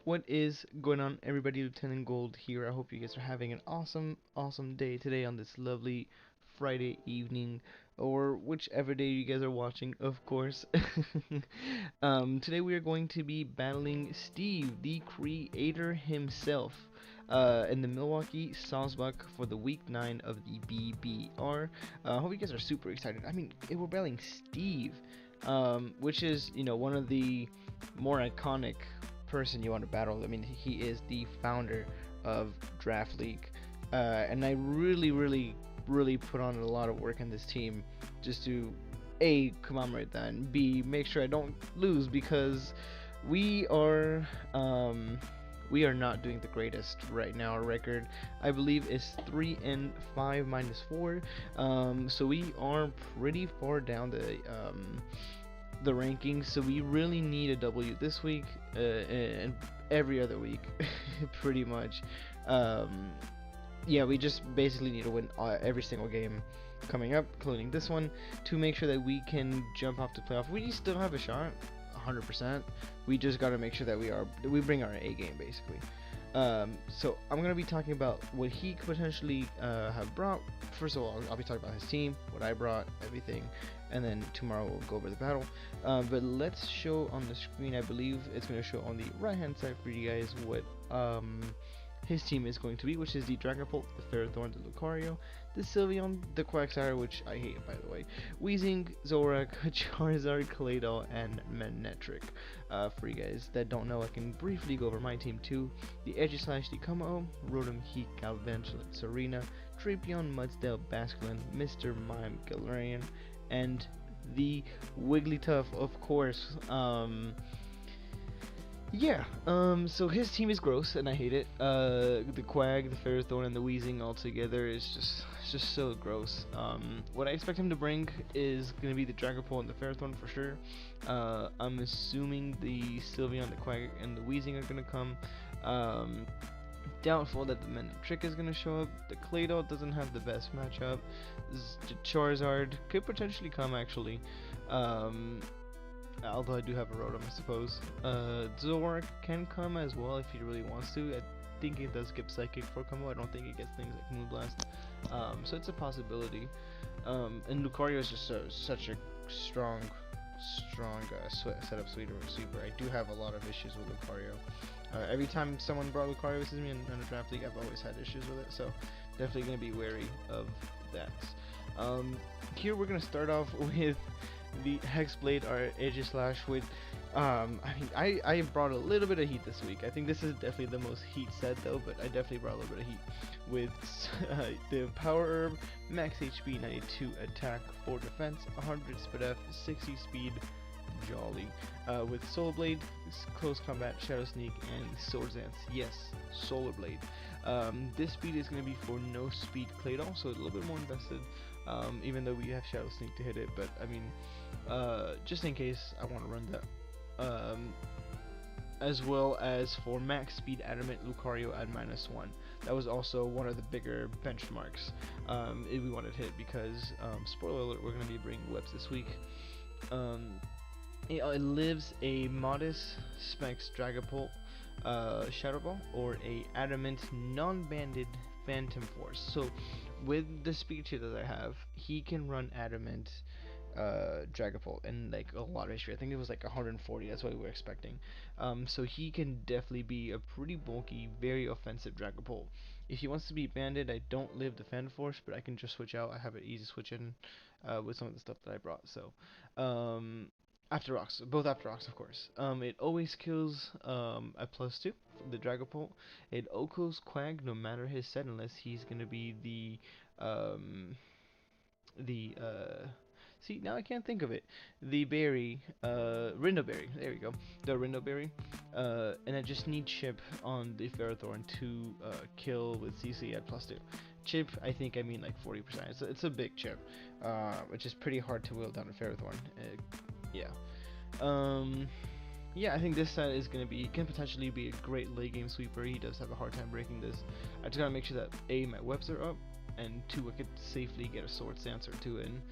What is going on, everybody? Lieutenant Gold here. I hope you guys are having an awesome day today on this lovely Friday evening, or whichever day you guys are watching, of course. Today we are going to be battling Steve, the creator himself, in the Milwaukee Sawsbuck for the week 9 of the BBR. I hope you guys are super excited. I mean, we're battling Steve, which is, one of the more iconic person you want to battle. I mean, he is the founder of Draft League, and I really put on a lot of work in this team just to A, commemorate that, and B, make sure I don't lose, because we are we are not doing the greatest right now. Our record, I believe, is 3-5 minus 4. So we are pretty far down the rankings, so we really need a W this week, and every other week, pretty much. Yeah, we just basically need to win every single game coming up, including this one, to make sure that we can jump off the playoff. We still have a shot, 100%. We just got to make sure that we bring our A game, basically. So I'm gonna be talking about what he could potentially have brought. First of all, I'll be talking about his team, what I brought, everything, and then tomorrow we'll go over the battle. But let's show on the screen. I believe it's gonna show on the right hand side for you guys what his team is going to be, which is the Dragapult, the Ferrothorn, the Lucario, the Sylveon, the Quagsire, which I hate, by the way, Weezing, Zorak, Charizard, Kaleido, and Manectric. For you guys that don't know, I can briefly go over my team too. The Aegislash, the Como, Rotom, Heat, Galvantula, Serena, Treepion, Mudsdale, Basculin, Mr. Mime, Galarian, and the Wigglytuff, of course. Yeah, so his team is gross, and I hate it. The Quag, the Ferrothorn, and the Weezing all together is just so gross. What I expect him to bring is gonna be the Dragapult and the Ferrothorn for sure. I'm assuming the Sylveon, the Quag, and the Weezing are gonna come. Doubtful that the Manectric is gonna show up. The Kaleido doesn't have the best matchup. The Charizard could potentially come, actually. Although I do have a Rotom, I suppose. Zoroark can come as well if he really wants to. I think it does get Psychic for combo. I don't think it gets things like Moonblast. So it's a possibility. And Lucario is just such a strong setup sweeper. I do have a lot of issues with Lucario. Every time someone brought Lucario to me in a draft league, I've always had issues with it. So definitely going to be wary of that. Here we're going to start off with the Hexblade, our Aegislash, with I mean, I brought a little bit of heat this week. I think this is definitely the most heat set though, but I definitely brought a little bit of heat with the Power Herb, max HP, 92 attack, 4 defense, 100 speed F, 60 speed, Jolly, with Solar Blade, close combat, Shadow Sneak, and Sword Dance. Yes, Solar Blade. This speed is going to be for no speed Claydol, so a little bit more invested. Even though we have Shadow Sneak to hit it, but I mean, just in case I want to run that. As well as for max speed Adamant, Lucario at -1. That was also one of the bigger benchmarks if we wanted to hit, because spoiler alert, we're going to be bringing webs this week. It lives a modest Specs Dragapult, Shadow Ball, or a Adamant non-banded Phantom Force. So with the speed tier that I have, he can run Adamant Dragapult and like a lot of history. I think it was like 140. That's what we were expecting. So he can definitely be a pretty bulky, very offensive Dragapult. If he wants to be banded, I don't live the Phantom Force, but I can just switch out. I have an easy switch in with some of the stuff that I brought. So after rocks, both after rocks, of course. It always kills at +2. The Dragapult. It Oko's Quag no matter his set, unless he's gonna be the see, now I can't think of it. The berry, Rindo Berry. There we go. The Rindo Berry. And I just need Chip on the Ferrothorn to kill with CC at +2. Chip, I think I mean like 40%. It's a big chip, which is pretty hard to wheel down a Ferrothorn. Yeah. Yeah, I think this set is can potentially be a great late game sweeper. He does have a hard time breaking this. I just gotta make sure that A, my webs are up, and 2, I could safely get a Sword Stance or 2 in.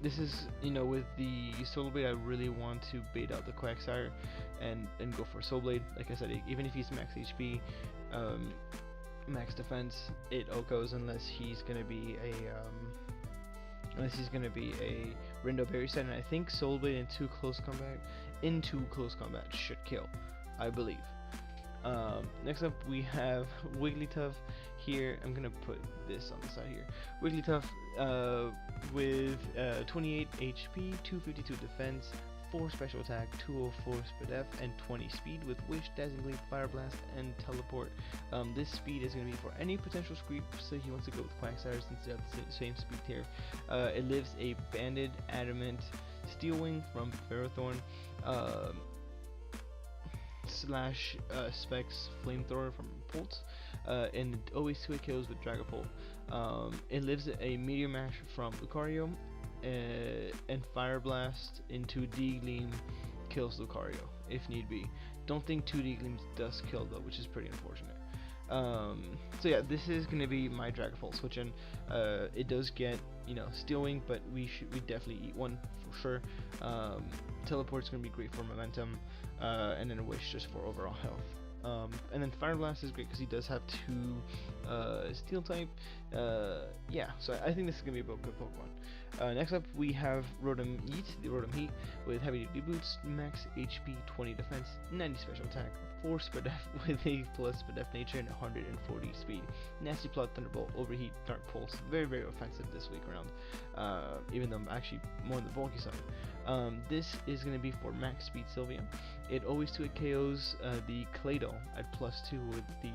This is, with the Solar Blade, I really want to bait out the Quagsire, and go for Soul Blade. Like I said, even if he's max HP, max defense, it all goes unless he's gonna be a Rindo Berry set, and I think Soul Blade into close combat should kill, I believe. Next up we have Wigglytuff. Here I'm gonna put this on the side here. Wigglytuff with 28 HP, 252 defense, 4 special attack, 204 speed F, and 20 speed with Wish, Dazzling Gleam, Fire Blast, and Teleport. This speed is going to be for any potential creep, so he wants to go with Quagsire since they have the same speed tier. It lives a Banded Adamant, Steel Wing from Ferrothorn, slash Specs Flamethrower from Pulse, and it always 2-hit kills with Dragapult. It lives a Meteor Mash from Lucario, and Fire Blast into D-Gleam kills Lucario if need be. Don't think 2 D-Gleams does kill though, which is pretty unfortunate. So yeah, this is gonna be my Dragapult switch in. It does get, you know, Steel Wing, but we definitely eat one for sure. Teleport's gonna be great for momentum, and then a Wish just for overall health. And then Fire Blast is great because he does have 2 Steel type. Yeah, so I think this is gonna be a good Pokemon. Next up we have Rotom Heat with heavy duty boots, max HP, 20 defense, 90 special attack, 4 speed F with a plus speed F nature, and 140 speed. Nasty Plot, Thunderbolt, Overheat, Dark Pulse. Very, very offensive this week around, even though I'm actually more on the bulky side. This is going to be for max speed Sylveon. It always 2-hit KOs the Claydol at +2 with the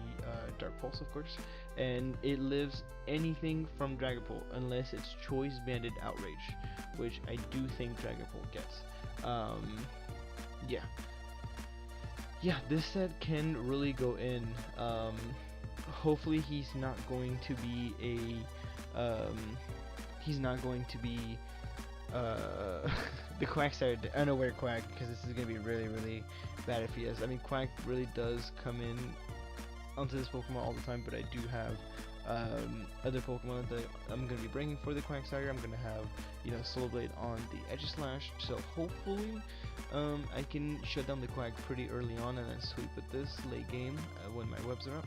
Dark Pulse, of course, and it lives anything from Dragapult unless it's Choice Banded Outrage, which I do think Dragapult gets. Yeah, this set can really go in. Hopefully he's not going to be the Quagsire, the unaware Quack, because this is going to be really, really bad if he is. I mean, Quack really does come in onto this Pokemon all the time, but I do have other Pokemon that I'm going to be bringing for the Quagsire. I'm going to have, you know, Soul Blade on the Edge-Slash, so hopefully I can shut down the Quack pretty early on and then sweep with this late game when my webs are up.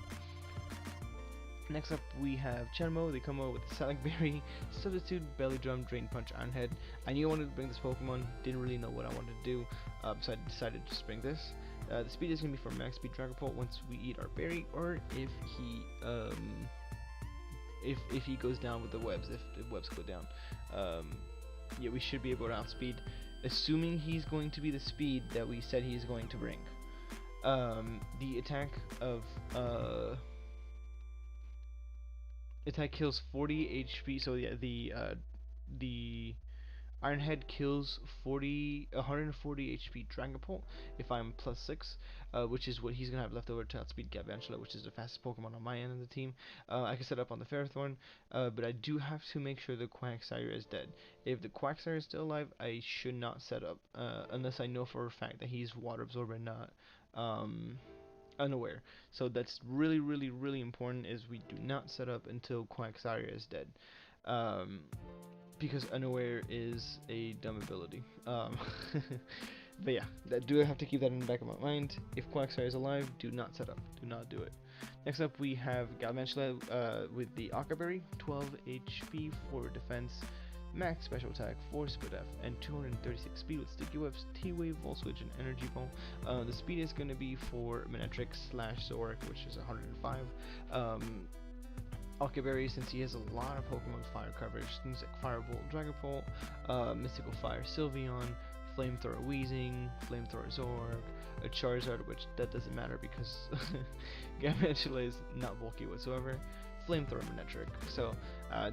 Next up we have Chenmo. They come out with Salac Berry, Substitute, Belly Drum, Drain Punch, Ironhead. I knew I wanted to bring this Pokemon, didn't really know what I wanted to do, so I decided to just bring this. The speed is going to be for max speed Dragapult once we eat our berry, or if he goes down with the webs, if the webs go down. Yeah, we should be able to outspeed, assuming he's going to be the speed that we said he's going to bring. The attack of attack kills 40 HP, so yeah, the Ironhead kills 140 HP Dragapult if I'm +6, which is what he's gonna have left over to outspeed Galvantula, which is the fastest Pokemon on my end of the team. I can set up on the Ferrothorn, but I do have to make sure the Quagsire is dead. If the Quagsire is still alive, I should not set up, unless I know for a fact that he's Water Absorber and not unaware. So that's really, really, really important, is we do not set up until Quagsire is dead. Because unaware is a dumb ability. But yeah, do have to keep that in the back of my mind. If Quagsire is alive, do not set up. Do not do it. Next up we have Galvantula with the Aqua Berry, 12 HP, 4 defense, max special attack, 4 speed F, and 236 speed with Sticky Webs, T-Wave, Volt Switch, and Energy Ball. The speed is going to be for Manectric / Zoroark, which is 105. Aqua Berry, since he has a lot of Pokemon with fire coverage, things like Firebolt, Dragapult, Mystical Fire, Sylveon, Flamethrower Weezing, Flamethrower Zoroark, a Charizard, which that doesn't matter because Galvantula is not bulky whatsoever, Flamethrower Manectric. So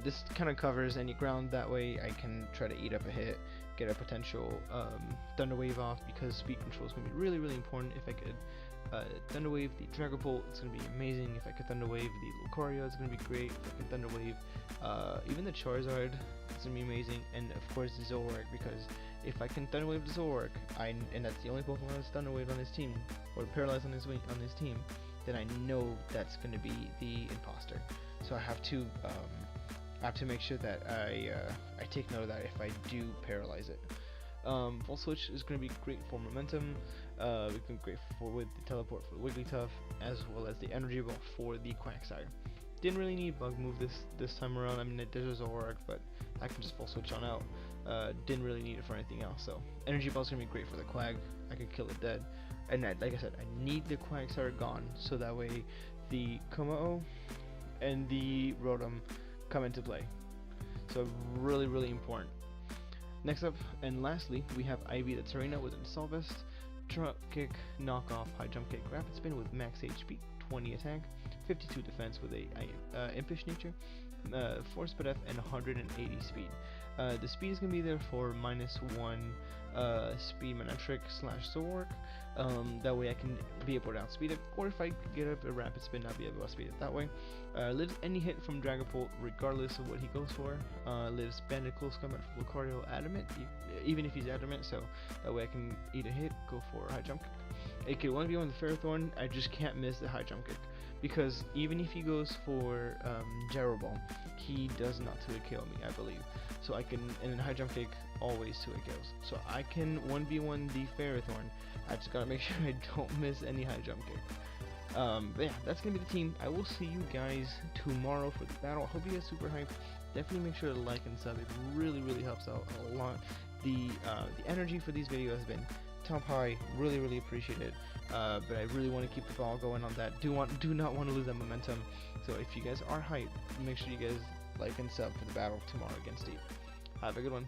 this kind of covers any ground, that way I can try to eat up a hit, get a potential Thunder Wave off, because speed control is going to be really, really important. If I could Thunder Wave the Dragapult, it's going to be amazing. If I could Thunder Wave the Lucario, it's going to be great. If I could Thunder Wave even the Charizard, it's going to be amazing. And of course the Zoroark, because if I can Thunder Wave the Zoroark, and that's the only Pokemon that's Thunder Wave on his team, or Paralyzed on his team, then I know that's going to be the imposter. So I have to make sure that I take note of that if I do paralyze it. Full switch is going to be great for momentum. We can great for with the teleport for Wigglytuff, as well as the energy ball for the Quagsire. Didn't really need bug move this time around. I mean, it does work, but I can just full switch on out. Didn't really need it for anything else. So energy ball is gonna be great for the Quag. I could kill it dead. And like I said, I need the Quagsire gone, so that way the Komao and the Rotom come into play. So really important. Next up and lastly, we have Ivy the Terrena with Assault Vest, Drop Kick, Knock Off, High Jump Kick, Rapid Spin with max HP, 20 attack, 52 defense with a Impish Nature, 4 speed F, and 180 speed. The speed is going to be there for -1 speed Manectric / Sword. That way I can be able to outspeed it, or if I get up a Rapid Spin, I'll be able to outspeed it that way. Lives any hit from Dragapult regardless of what he goes for. Lives Banded Close Combat for Lucario Adamant, even if he's Adamant, so that way I can eat a hit, go for a High Jump Kick. It could 1v1 the Ferrothorn, I just can't miss the High Jump Kick, because even if he goes for Gyro Ball, he does not 2-hit KO me, I believe. So I can, and then High Jump Kick always 2-hit KOs. So I can 1v1 the Ferrothorn. I just gotta make sure I don't miss any High Jump Kick. But yeah, that's gonna be the team. I will see you guys tomorrow for the battle. I hope you guys super hyped. Definitely make sure to like and sub. It really helps out a lot. The energy for these videos has been top high. Really appreciate it. But I really want to keep the ball going on that. Do not want to lose that momentum. So if you guys are hyped, make sure you guys like and sub for the battle tomorrow against Steve. Have a good one.